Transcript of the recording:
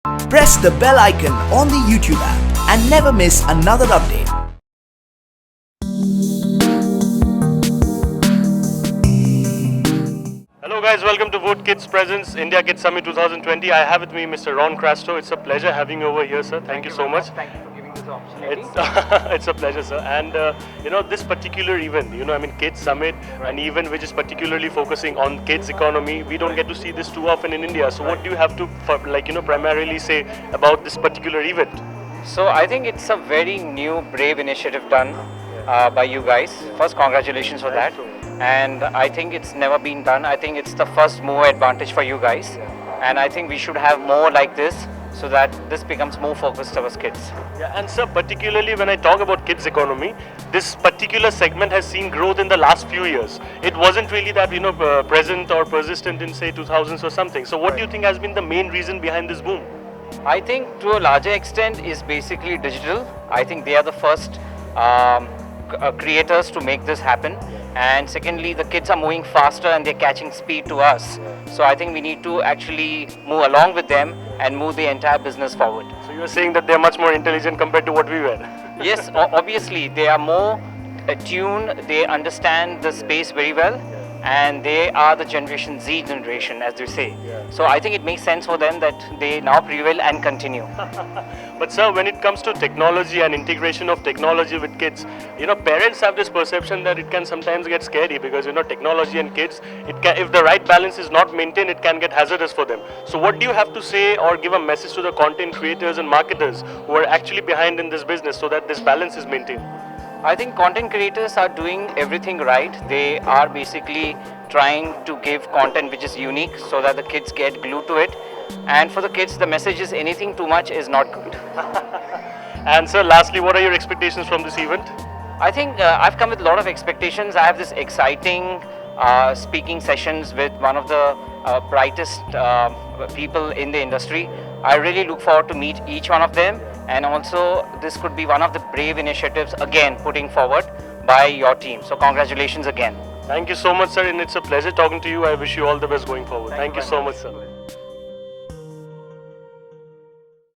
Press the bell icon on the YouTube app and never miss another update. Hello guys, welcome to Vote Kids Presents India Kids Summit 2020. I have with me Mr. Ron Crasto. It's a pleasure having you over here, sir. Thank you so much. Thank you for giving this opportunity. It's a pleasure, sir. And this particular event, Kids Summit, an event which is particularly focusing on kids economy. We don't get to see this too often in India. So what do you have to, primarily say about this particular event? So I think it's a very new, brave initiative done by you guys. First, congratulations for that. And I think it's never been done. I think it's the first mover advantage for you guys. And I think we should have more like this so that this becomes more focused towards kids. Yeah, and sir, particularly when I talk about kids economy, this particular segment has seen growth in the last few years. It wasn't really that present or persistent in say 2000s or something. So what do you think has been the main reason behind this boom? I think to a larger extent is basically digital. I think they are the first creators to make this happen. And secondly, the kids are moving faster and they're catching speed to us. So I think we need to actually move along with them and move the entire business forward. So you're saying that they're much more intelligent compared to what we were? Yes, obviously they are more attuned, they understand the space very well, and they are the Generation Z generation, as they say. So I think it makes sense for them that they now prevail and continue. But sir, when it comes to technology and integration of technology with kids, parents have this perception that it can sometimes get scary because technology and kids, if the right balance is not maintained, it can get hazardous for them. So what do you have to say or give a message to the content creators and marketers who are actually behind in this business so that this balance is maintained? I think content creators are doing everything right. They are basically trying to give content which is unique so that the kids get glued to it. And for the kids, the message is anything too much is not good. And sir, lastly, what are your expectations from this event? I think I've come with a lot of expectations. I have this exciting speaking sessions with one of the brightest people in the industry. I really look forward to meet each one of them. And also, this could be one of the brave initiatives, again, putting forward by your team. So congratulations again. Thank you so much, sir. And it's a pleasure talking to you. I wish you all the best going forward. Thank you so much, sir.